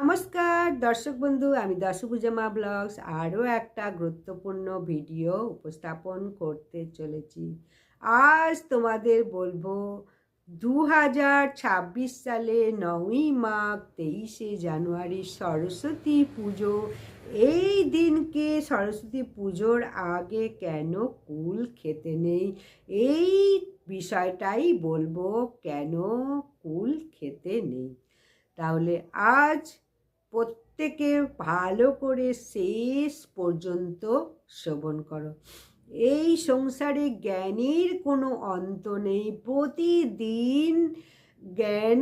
নমস্কার দর্শক বন্ধু, আমি দশভুজা মা ব্লগস আরও একটা গুরুত্বপূর্ণ ভিডিও উপস্থাপন করতে চলেছি। আজ তোমাদের বলবো 2026 সালে 9ই মাঘ 23শে জানুয়ারি সরস্বতী পুজো। এই দিনকে সরস্বতী পুজোর আগে কেন কুল খেতে নেই, এই বিষয়টাই বলবো, কেন কুল খেতে নেই। তাহলে আজ প্রত্যেকে ভালো করে শেষ পর্যন্ত শ্রবণ করো। এই সংসারে জ্ঞানের কোনো অন্ত নেই, প্রতিদিন জ্ঞান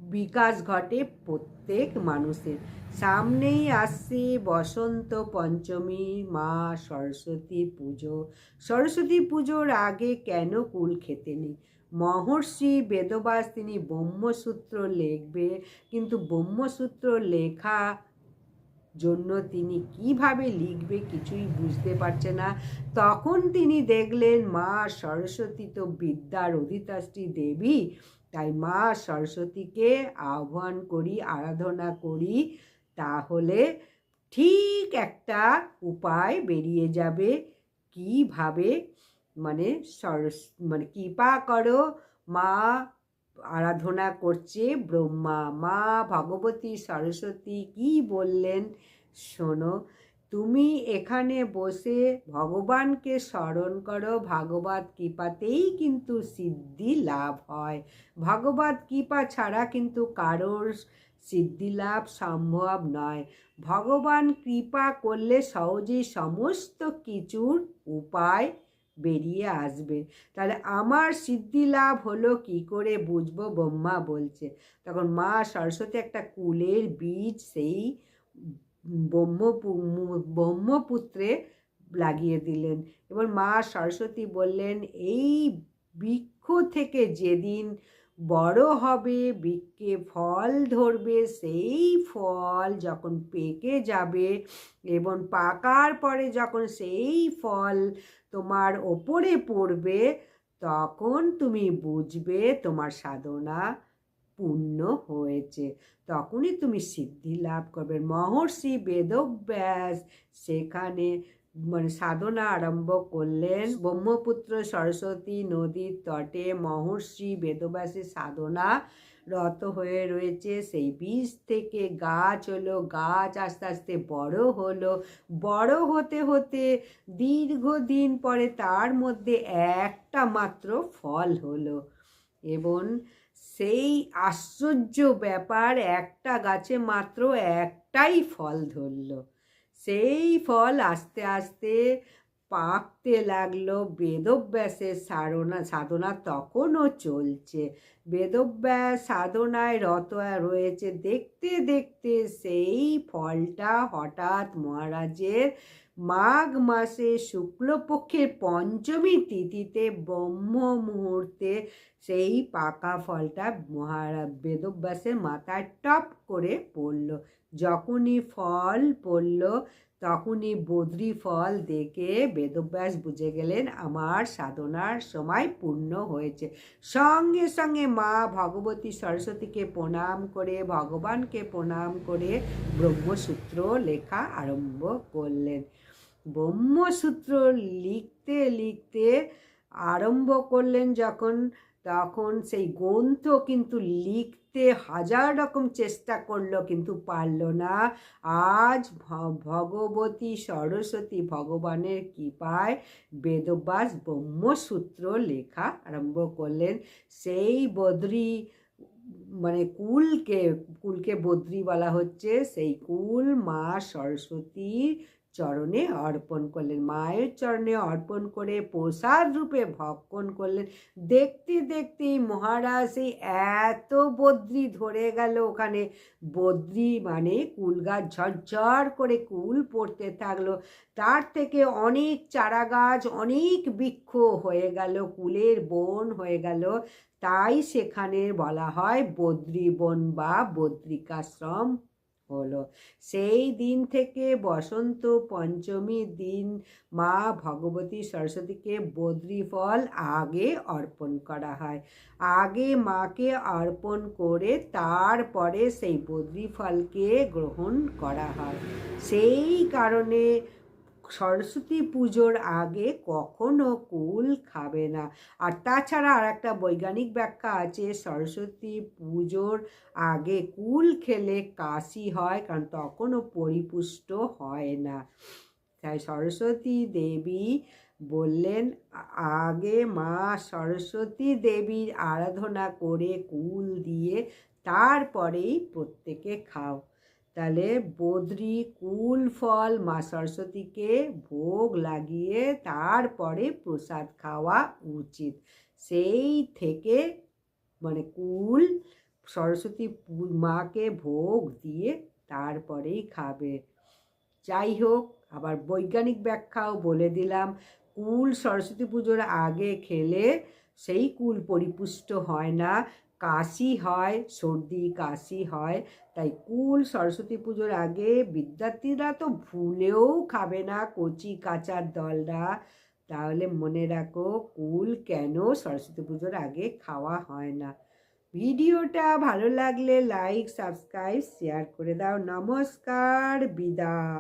বিকাশ ঘটে প্রত্যেক মানুষের। সামনেই আসছে বসন্ত পঞ্চমী, মা সরস্বতী পুজো। সরস্বতী পুজোর আগে কেন কুল খেতে নেই? মহর্ষি বেদব্যাস তিনি ব্রহ্মসূত্র লিখবে, কিন্তু ব্রহ্মসূত্র লেখা জন্য তিনি কিভাবে লিখবে কিছুই বুঝতে পারছে না। তখন তিনি দেখলেন মা সরস্বতী তো বিদ্যার অধিষ্ঠাত্রী দেবী, তাই মা সরস্বতীকে আহ্বান করি, আরাধনা করি, তাহলে ঠিক একটা উপায় বেরিয়ে যাবে। কিভাবে মানে মানে কৃপা করো, মা আরাধনা করছে ব্রহ্মা, মা ভগবতী সরস্বতী কি বললেন শোনো। তুমি এখানে বসে ভগবানকে স্মরণ করো, ভাগবত কৃপাতেই কিন্তু সিদ্ধি লাভ হয়। ভগবত কৃপা ছাড়া কিন্তু কারোর সিদ্ধি লাভ সম্ভব নয়। ভগবান কৃপা করলে সহজেই সমস্ত কিছুর উপায় বেরিয়ে আসবে। তাহলে আমার সিদ্ধি লাভ হলো কি করে বুঝবো? ব্রহ্মা বলছে। তখন মা সরস্বতী একটা কুলের বীজ সেই ব্রহ্মপুত্রে লাগিয়ে দিলেন। এবার মা সরস্বতী বললেন, এই বৃক্ষ থেকে যেদিন বড় হবে, বৃক্ষে ফল ধরবে, সেই ফল যখন পেকে যাবে এবং পাকার পরে যখন সেই ফল তোমার ওপরে পড়বে, তখন তুমি বুঝবে তোমার সাধনা পূর্ণ হয়েছে, তখনই তুমি সিদ্ধি লাভ করবে। মহর্ষি বেদব্যাস সেখানে সাধনা আরম্ভ করলেন। ব্রহ্মপুত্র সরস্বতী নদীর তটে মহর্ষি বেদব্যাসের সাধনা রত হয়ে রয়েছে। সেই বীজ থেকে গাছ হলো, গাছ আস্তে আস্তে বড় হলো, বড় হতে হতে দীর্ঘদিন পরে তার মধ্যে একটা মাত্র ফল হলো। এবং সেই আশ্চর্য ব্যাপার, একটা গাছে মাত্র একটাই ফল ধরল। সেই ফল আস্তে আস্তে পাকতে লাগলো। বেদব্যাসের সাধনা তখনও চলছে। বেদব্যাস সাধনায় রত রয়েছে। দেখতে দেখতে সেই ফলটা হঠাৎ মহারাজের মাঘ মাসে শুক্লপক্ষের পঞ্চমী তিথিতে ব্রহ্ম মুহূর্তে সেই পাকা ফলটা মহারাজ বেদব্যাসের মাথায় টপ করে পড়ল। যখনই ফল পড়ল, তখনই বদ্রি ফল দেখে বেদব্যাস বুঝে গেলেন আমার সাধনার সময় পূর্ণ হয়েছে। সঙ্গে সঙ্গে মা ভগবতী সরস্বতীকে প্রণাম করে, ভগবানকে প্রণাম করে ব্রহ্মসূত্র লেখা আরম্ভ করলেন। ব্রহ্মসূত্র লিখতে লিখতে আরম্ভ করলেন যখন, তখন সেই গ্রন্থ কিন্তু লিখতে হাজার রকম চেষ্টা করলো, কিন্তু পারল না। আজ ভগবতী সরস্বতী ভগবানের কৃপায় বেদব্যাস ব্রহ্মসূত্র লেখা আরম্ভ করলেন। সেই বদ্রি কুলকে বদ্রি বলা হচ্ছে, সেই কুল মা সরস্বতীর চরণে অর্পণ করলেন। মায়ের চরণে অর্পণ করে প্রসাদ রূপে ভক্ষণ করলেন। দেখতে দেখতেই মহারাজ সেই এত বদ্রি ধরে গেল ওখানে। বদ্রি মানে কুল গাছ, ঝরঝর করে কুল পড়তে থাকলো। তার থেকে অনেক চারা গাছ, অনেক বৃক্ষ হয়ে গেল, কুলের বন হয়ে গেল। তাই সেখানে বলা হয় বদ্রীবন বা বদ্রিকাশ্রম হলো। সেই দিন থেকে বসন্ত পঞ্চমীর দিন মা ভগবতী সরস্বতীকে বদ্রি ফল আগে অর্পণ করা হয়। আগে মাকে অর্পণ করে তারপরে সেই বদ্রি ফলকে গ্রহণ করা হয়। সেই কারণে সরস্বতী পুজোর আগে কখনো কুল খাবে না। আর তাছাড়া আর একটা বৈজ্ঞানিক ব্যাখ্যা আছে, সরস্বতী পুজোর আগে কুল খেলে কাশি হয়, কারণ তখনও পরিপুষ্ট হয় না। তাই সরস্বতী দেবী বললেন আগে মা সরস্বতী দেবীর আরাধনা করে কুল দিয়ে তারপরেই প্রত্যেকে খাও। তাহলে বদ্রি কুল ফল মা সরস্বতীকে ভোগ লাগিয়ে তারপরে প্রসাদ খাওয়া উচিত। সেই থেকে মানে কুল সরস্বতী মাকে ভোগ দিয়ে তারপরেই খাবে। যাই হোক, আবার বৈজ্ঞানিক ব্যাখ্যাও বলে দিলাম, কুল সরস্বতী পুজোর আগে খেলে সেই কুল পরিপুষ্ট হয় না, কাশি হয়, সর্দি কাশি হয়। তাই কুল সরস্বতী পুজোর আগে বিদ্যার্থীরা তো ভুলেও খাবে না, কচি কাঁচার দলরা। তাহলে মনে রাখো কুল কেন সরস্বতী পুজোর আগে খাওয়া হয় না। ভিডিওটা ভালো লাগলে লাইক, সাবস্ক্রাইব, শেয়ার করে দাও। নমস্কার, বিদায়।